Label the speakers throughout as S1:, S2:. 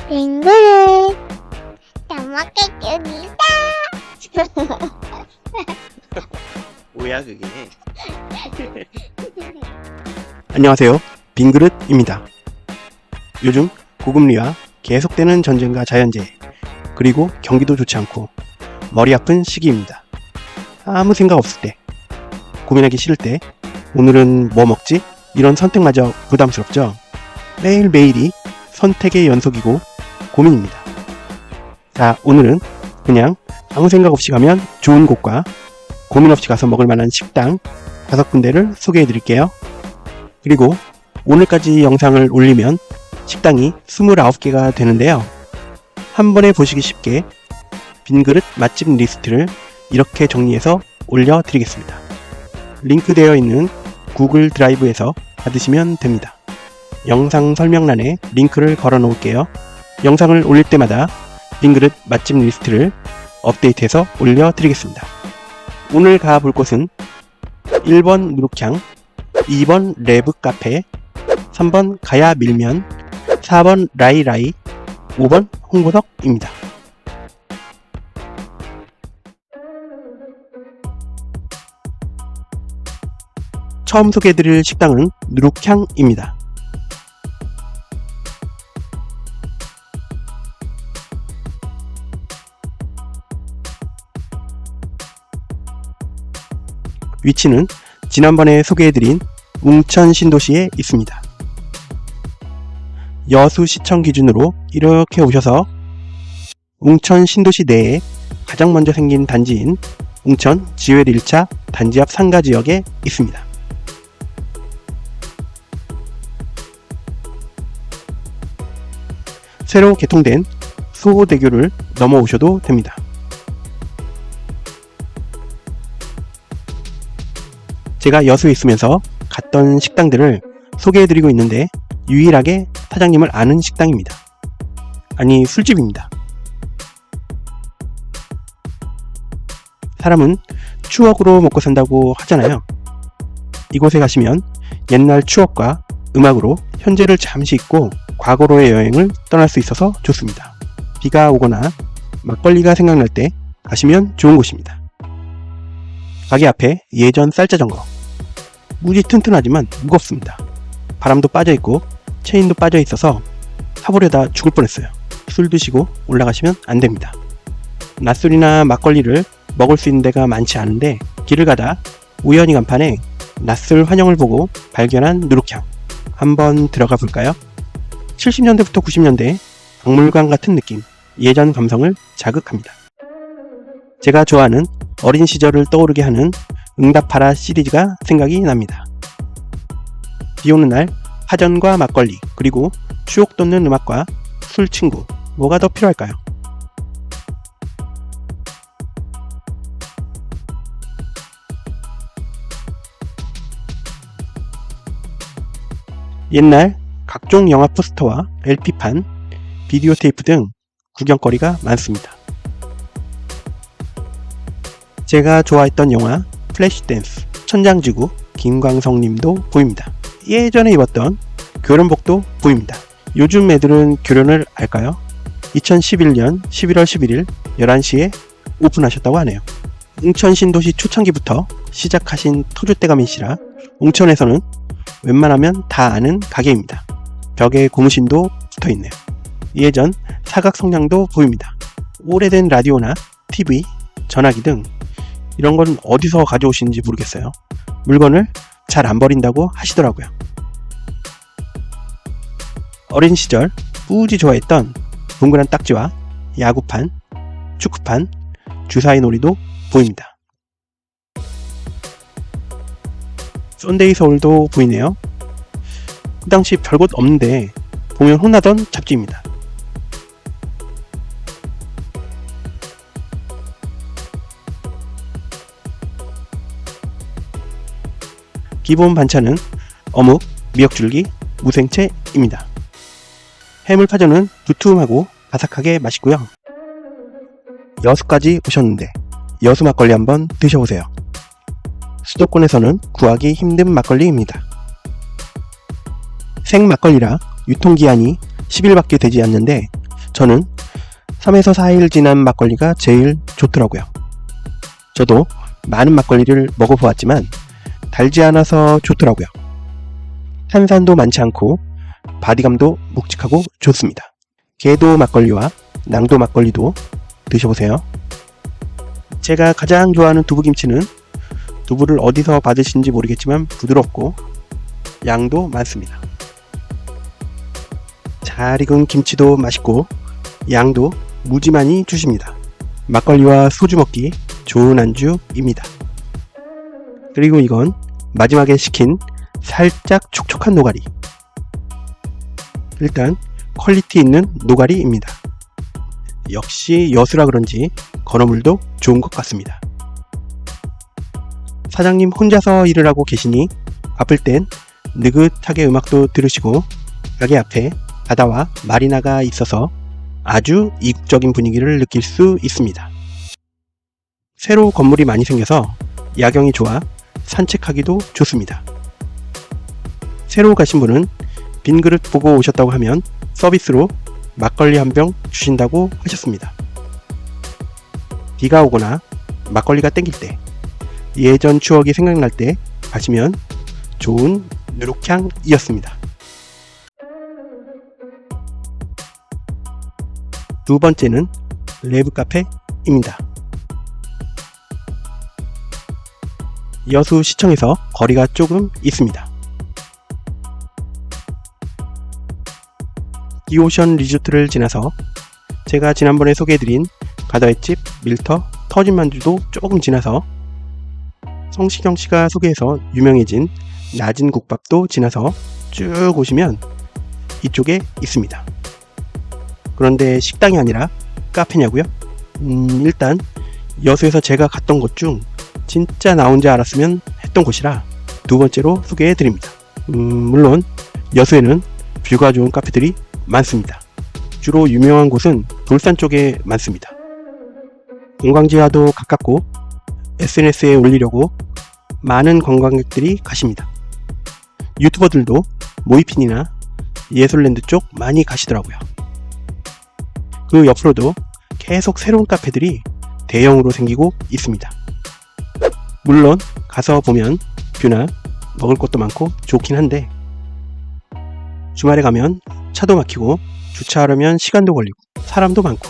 S1: 빙글 다 먹겠습니다.
S2: 뭐야 그게?
S3: 안녕하세요. 빈그릇입니다. 요즘 고금리와 계속되는 전쟁과 자연재해, 그리고 경기도 좋지 않고 머리 아픈 시기입니다. 아무 생각 없을 때, 고민하기 싫을 때, 오늘은 뭐 먹지? 이런 선택마저 부담스럽죠? 매일매일이 선택의 연속이고 고민입니다. 자, 오늘은 그냥 아무 생각 없이 가면 좋은 곳과 고민 없이 가서 먹을 만한 식당 5군데를 소개해 드릴게요. 그리고 오늘까지 영상을 올리면 식당이 29개가 되는데요. 한 번에 보시기 쉽게 빈그릇 맛집 리스트를 이렇게 정리해서 올려드리겠습니다. 링크되어 있는 구글 드라이브에서 받으시면 됩니다. 영상 설명란에 링크를 걸어 놓을게요. 영상을 올릴 때마다 빈그릇 맛집 리스트를 업데이트해서 올려드리겠습니다. 오늘 가볼 곳은 1번 누룩향, 2번 레브 카페, 3번 가야 밀면, 4번 라이라이, 5번 홍보석입니다. 처음 소개해드릴 식당은 누룩향입니다. 위치는 지난번에 소개해드린 웅천 신도시에 있습니다. 여수시청 기준으로 이렇게 오셔서 웅천 신도시 내에 가장 먼저 생긴 단지인 웅천 지회 1차 단지 앞 상가 지역에 있습니다. 새로 개통된 수호대교를 넘어오셔도 됩니다. 제가 여수에 있으면서 갔던 식당들을 소개해드리고 있는데 유일하게 사장님을 아는 식당입니다. 아니, 술집입니다. 사람은 추억으로 먹고 산다고 하잖아요. 이곳에 가시면 옛날 추억과 음악으로 현재를 잠시 잊고 과거로의 여행을 떠날 수 있어서 좋습니다. 비가 오거나 막걸리가 생각날 때 가시면 좋은 곳입니다. 가게 앞에 예전 쌀자전거, 무지 튼튼하지만 무겁습니다. 바람도 빠져있고 체인도 빠져있어서 타보려다 죽을 뻔했어요. 술 드시고 올라가시면 안됩니다. 낮술이나 막걸리를 먹을 수 있는 데가 많지 않은데 길을 가다 우연히 간판에 낮술 환영을 보고 발견한 누룩향, 한번 들어가 볼까요? 70년대부터 90년대 박물관 같은 느낌, 예전 감성을 자극합니다. 제가 좋아하는 어린 시절을 떠오르게 하는 응답하라 시리즈가 생각이 납니다. 비 오는 날 파전과 막걸리, 그리고 추억 돋는 음악과 술 친구, 뭐가 더 필요할까요? 옛날 각종 영화 포스터와 LP판, 비디오 테이프 등 구경거리가 많습니다. 제가 좋아했던 영화 플래시댄스, 천장지구, 김광석님도 보입니다. 예전에 입었던 교련복도 보입니다. 요즘 애들은 교련을 알까요? 2011년 11월 11일 11시에 오픈하셨다고 하네요. 웅천 신도시 초창기부터 시작하신 터줏대감이시라 웅천에서는 웬만하면 다 아는 가게입니다. 벽에 고무신도 붙어있네요. 예전 사각 성냥도 보입니다. 오래된 라디오나 TV, 전화기 등 이런 건 어디서 가져오시는지 모르겠어요. 물건을 잘 안 버린다고 하시더라고요. 어린 시절 뿌지 좋아했던 동그란 딱지와 야구판, 축구판, 주사위 놀이도 보입니다. 썬데이 서울도 보이네요. 그 당시 별곳 없는데 보면 혼나던 잡지입니다. 기본 반찬은 어묵, 미역줄기, 무생채입니다. 해물파전은 두툼하고 바삭하게 맛있고요. 여수까지 오셨는데 여수 막걸리 한번 드셔보세요. 수도권에서는 구하기 힘든 막걸리입니다. 생 막걸리라 유통기한이 10일밖에 되지 않는데 저는 3에서 4일 지난 막걸리가 제일 좋더라고요. 저도 많은 막걸리를 먹어보았지만 달지 않아서 좋더라고요. 탄산도 많지 않고 바디감도 묵직하고 좋습니다. 개도 막걸리와 낭도 막걸리도 드셔보세요. 제가 가장 좋아하는 두부김치는 두부를 어디서 받으신지 모르겠지만 부드럽고 양도 많습니다. 잘 익은 김치도 맛있고 양도 무지 많이 주십니다. 막걸리와 소주 먹기 좋은 안주입니다. 그리고 이건 마지막에 시킨 살짝 촉촉한 노가리. 일단 퀄리티 있는 노가리입니다. 역시 여수라 그런지 건어물도 좋은 것 같습니다. 사장님 혼자서 일을 하고 계시니 바쁠 땐 느긋하게 음악도 들으시고 가게 앞에 바다와 마리나가 있어서 아주 이국적인 분위기를 느낄 수 있습니다. 새로 건물이 많이 생겨서 야경이 좋아 산책하기도 좋습니다. 새로 가신 분은 빈 그릇 보고 오셨다고 하면 서비스로 막걸리 한 병 주신다고 하셨습니다. 비가 오거나 막걸리가 땡길 때, 예전 추억이 생각날 때 가시면 좋은 누룩향이었습니다. 두 번째는 레브 카페입니다. 여수 시청에서 거리가 조금 있습니다. 디오션 리조트를 지나서 제가 지난번에 소개해드린 가다횟집 밀터 터진만두도 조금 지나서 성시경씨가 소개해서 유명해진 낮은 국밥도 지나서 쭉 오시면 이쪽에 있습니다. 그런데 식당이 아니라 카페냐고요? 일단 여수에서 제가 갔던 곳 중 진짜 나 혼자 알았으면 했던 곳이라 두 번째로 소개해드립니다. 물론 여수에는 뷰가 좋은 카페들이 많습니다. 주로 유명한 곳은 돌산 쪽에 많습니다. 관광지와도 가깝고 SNS에 올리려고 많은 관광객들이 가십니다. 유튜버들도 모이핀이나 예술랜드 쪽 많이 가시더라고요. 그 옆으로도 계속 새로운 카페들이 대형으로 생기고 있습니다. 물론 가서 보면 뷰나 먹을 것도 많고 좋긴 한데 주말에 가면 차도 막히고 주차하려면 시간도 걸리고 사람도 많고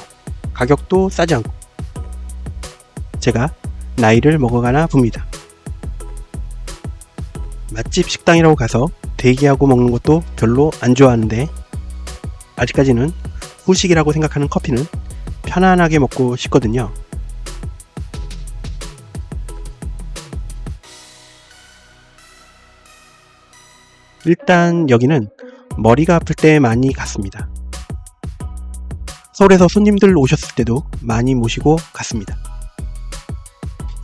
S3: 가격도 싸지 않고 제가 나이를 먹어가나 봅니다. 맛집 식당이라고 가서 대기하고 먹는 것도 별로 안 좋아하는데 아직까지는 후식이라고 생각하는 커피는 편안하게 먹고 싶거든요. 일단 여기는 머리가 아플 때 많이 갔습니다. 서울에서 손님들 오셨을 때도 많이 모시고 갔습니다.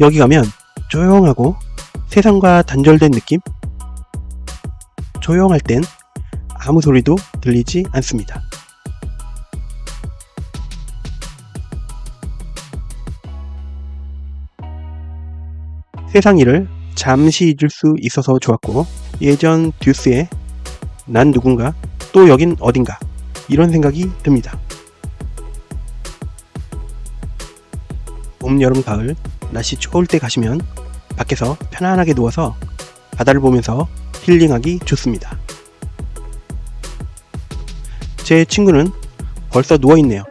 S3: 여기 가면 조용하고 세상과 단절된 느낌? 조용할 땐 아무 소리도 들리지 않습니다. 세상 일을 잠시 잊을 수 있어서 좋았고 예전 듀스의 난 누군가 또 여긴 어딘가 이런 생각이 듭니다. 봄, 여름, 가을 날씨 추울 때 가시면 밖에서 편안하게 누워서 바다를 보면서 힐링하기 좋습니다. 제 친구는 벌써 누워있네요.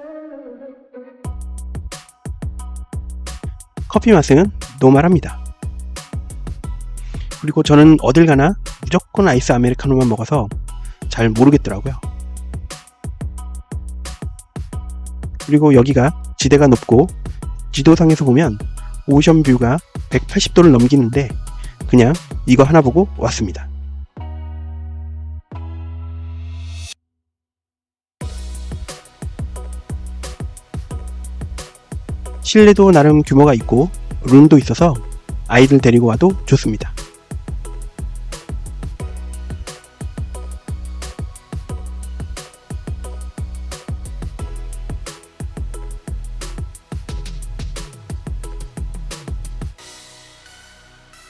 S3: 커피 맛은 노말합니다. 그리고 저는 어딜 가나 무조건 아이스 아메리카노만 먹어서 잘 모르겠더라고요. 그리고 여기가 지대가 높고 지도상에서 보면 오션뷰가 180도를 넘기는데 그냥 이거 하나 보고 왔습니다. 실내도 나름 규모가 있고 룸도 있어서 아이들 데리고 와도 좋습니다.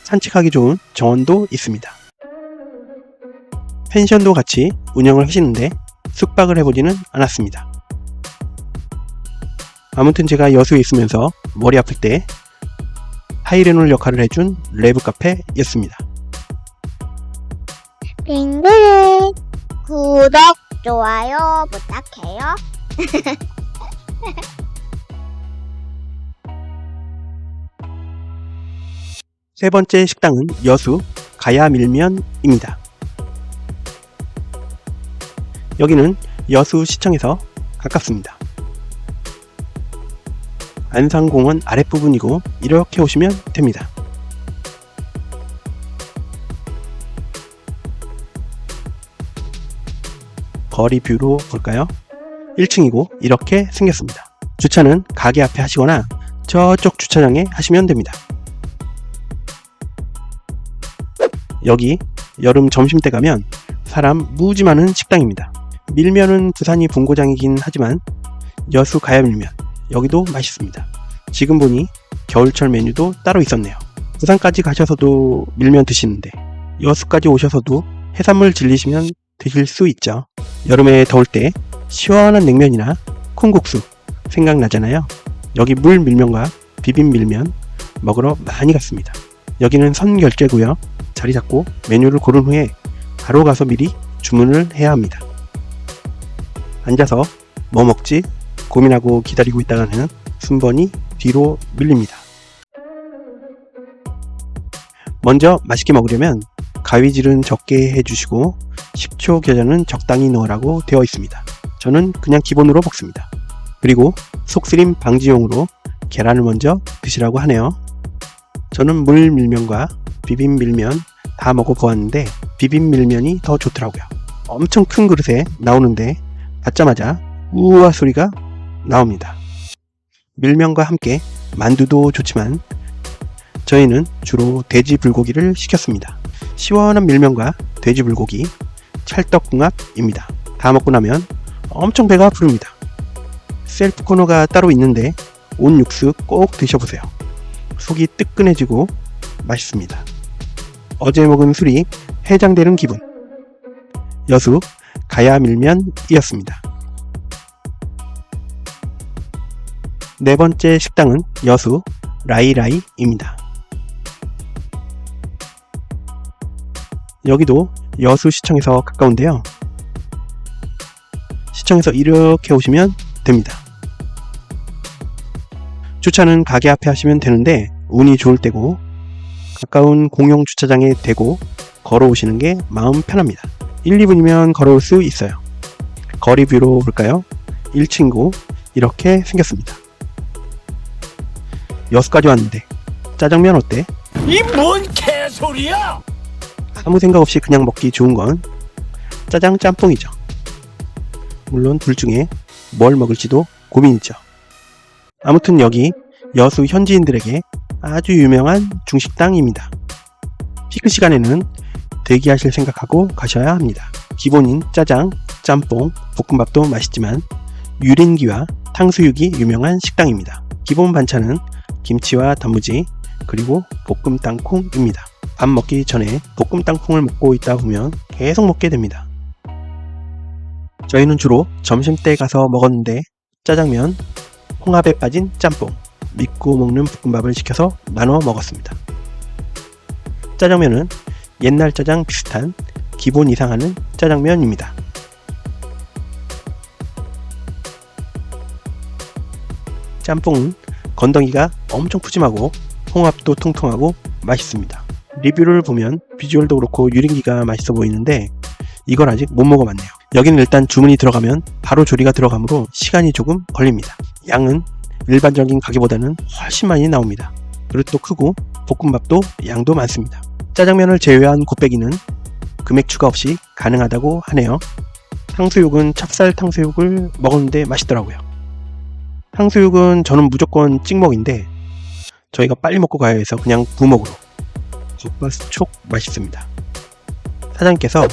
S3: 산책하기 좋은 정원도 있습니다. 펜션도 같이 운영을 하시는데 숙박을 해보지는 않았습니다. 아무튼 제가 여수에 있으면서 머리 아플 때 타이레놀 역할을 해준 레브 카페였습니다.
S1: 빙글 구독, 좋아요 부탁해요.
S3: 세 번째 식당은 여수 가야밀면입니다. 여기는 여수시청에서 가깝습니다. 안산공원 아랫부분이고 이렇게 오시면 됩니다. 거리 뷰로 볼까요? 1층이고 이렇게 생겼습니다. 주차는 가게 앞에 하시거나 저쪽 주차장에 하시면 됩니다. 여기 여름 점심때 가면 사람 무지 많은 식당입니다. 밀면은 부산이 본고장이긴 하지만 여수 가야밀면 여기도 맛있습니다. 지금 보니 겨울철 메뉴도 따로 있었네요. 부산까지 가셔서도 밀면 드시는데 여수까지 오셔서도 해산물 질리시면 드실 수 있죠. 여름에 더울 때 시원한 냉면이나 콩국수 생각나잖아요. 여기 물 밀면과 비빔 밀면 먹으러 많이 갔습니다. 여기는 선결제고요. 자리 잡고 메뉴를 고른 후에 바로 가서 미리 주문을 해야 합니다. 앉아서 뭐 먹지 고민하고 기다리고 있다가는 순번이 뒤로 밀립니다. 먼저 맛있게 먹으려면 가위질은 적게 해주시고 식초 겨자는 적당히 넣으라고 되어 있습니다. 저는 그냥 기본으로 먹습니다. 그리고 속쓰림 방지용으로 계란을 먼저 드시라고 하네요. 저는 물밀면과 비빔밀면 다 먹어보았는데 비빔밀면이 더 좋더라고요. 엄청 큰 그릇에 나오는데 받자마자 우와 소리가 나옵니다. 밀면과 함께 만두도 좋지만 저희는 주로 돼지 불고기를 시켰습니다. 시원한 밀면과 돼지 불고기 찰떡궁합입니다. 다 먹고 나면 엄청 배가 부릅니다. 셀프 코너가 따로 있는데 온 육수 꼭 드셔보세요. 속이 뜨끈해지고 맛있습니다. 어제 먹은 술이 해장되는 기분. 여수 가야밀면이었습니다. 네 번째 식당은 여수 라이라이입니다. 여기도 여수시청에서 가까운데요. 시청에서 이렇게 오시면 됩니다. 주차는 가게 앞에 하시면 되는데 운이 좋을 때고 가까운 공용 주차장에 대고 걸어오시는 게 마음 편합니다. 1, 2분이면 걸어올 수 있어요. 거리 뷰로 볼까요? 1층이고 이렇게 생겼습니다. 여수까지 왔는데 짜장면 어때?
S4: 이 뭔 개소리야!
S3: 아무 생각 없이 그냥 먹기 좋은 건 짜장 짬뽕이죠. 물론 둘 중에 뭘 먹을지도 고민이죠. 아무튼 여기 여수 현지인들에게 아주 유명한 중식당입니다. 피크 시간에는 대기하실 생각하고 가셔야 합니다. 기본인 짜장, 짬뽕, 볶음밥도 맛있지만 유린기와 탕수육이 유명한 식당입니다. 기본 반찬은 김치와 단무지 그리고 볶음 땅콩입니다. 밥 먹기 전에 볶음 땅콩을 먹고 있다 보면 계속 먹게 됩니다. 저희는 주로 점심때 가서 먹었는데 짜장면, 홍합에 빠진 짬뽕, 믿고 먹는 볶음밥을 시켜서 나눠 먹었습니다. 짜장면은 옛날 짜장 비슷한 기본 이상하는 짜장면입니다. 짬뽕은 건더기가 엄청 푸짐하고 홍합도 통통하고 맛있습니다. 리뷰를 보면 비주얼도 그렇고 유린기가 맛있어 보이는데 이걸 아직 못 먹어봤네요. 여기는 일단 주문이 들어가면 바로 조리가 들어가므로 시간이 조금 걸립니다. 양은 일반적인 가게보다는 훨씬 많이 나옵니다. 그릇도 크고 볶음밥도 양도 많습니다. 짜장면을 제외한 곱빼기는 금액 추가 없이 가능하다고 하네요. 탕수육은 찹쌀 탕수육을 먹었는데 맛있더라고요. 탕수육은 저는 무조건 찍먹인데 저희가 빨리 먹고 가야 해서 그냥 부먹으로 겉바스촉 맛있습니다. 사장님께서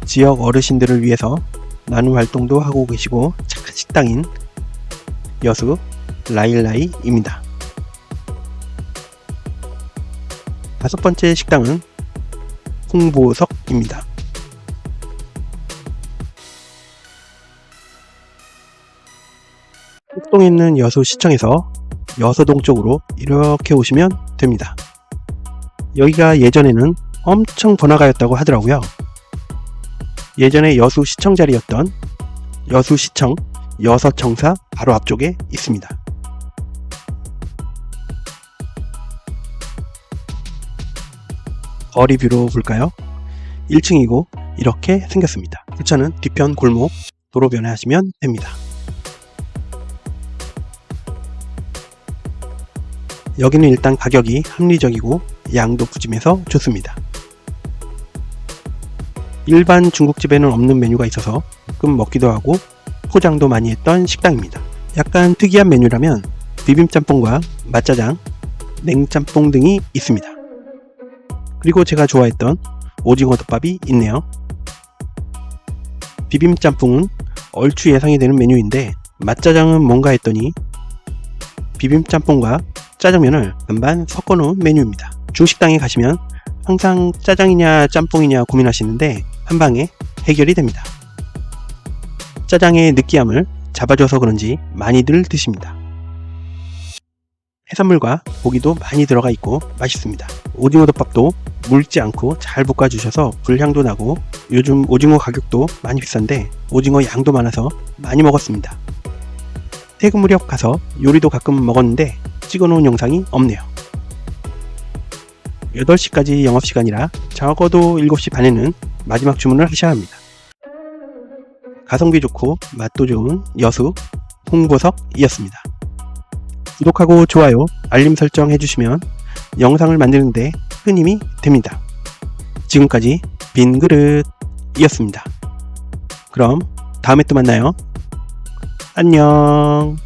S3: 지역 어르신들을 위해서 나눔 활동도 하고 계시고 착한 식당인 여수 라일라이입니다. 다섯 번째 식당은 홍보석입니다. 곡동에 있는 여수시청에서 여서동 쪽으로 이렇게 오시면 됩니다. 여기가 예전에는 엄청 번화가였다고 하더라고요. 예전에 여수시청 자리였던 여수시청 여서청사 바로 앞쪽에 있습니다. 거리 뷰로 볼까요? 1층이고 이렇게 생겼습니다. 주차는 뒤편 골목 도로변에 하시면 됩니다. 여기는 일단 가격이 합리적이고 양도 푸짐해서 좋습니다. 일반 중국집에는 없는 메뉴가 있어서 가끔 먹기도 하고 포장도 많이 했던 식당입니다. 약간 특이한 메뉴라면 비빔짬뽕과 맛짜장, 냉짬뽕 등이 있습니다. 그리고 제가 좋아했던 오징어 덮밥이 있네요. 비빔짬뽕은 얼추 예상이 되는 메뉴인데 맛짜장은 뭔가 했더니 비빔짬뽕과 짜장면을 반반 섞어 놓은 메뉴입니다. 중식당에 가시면 항상 짜장이냐 짬뽕이냐 고민하시는데 한방에 해결이 됩니다. 짜장의 느끼함을 잡아줘서 그런지 많이들 드십니다. 해산물과 고기도 많이 들어가 있고 맛있습니다. 오징어 덮밥도 묽지 않고 잘 볶아주셔서 불향도 나고 요즘 오징어 가격도 많이 비싼데 오징어 양도 많아서 많이 먹었습니다. 퇴근 무렵 가서 요리도 가끔 먹었는데 찍어놓은 영상이 없네요. 8시까지 영업시간이라 적어도 7시 반에는 마지막 주문을 하셔야 합니다. 가성비 좋고 맛도 좋은 여수 홍보석이었습니다. 구독하고 좋아요, 알림 설정 해주시면 영상을 만드는데 큰 힘이 됩니다. 지금까지 빈그릇이었습니다. 그럼 다음에 또 만나요. 안녕.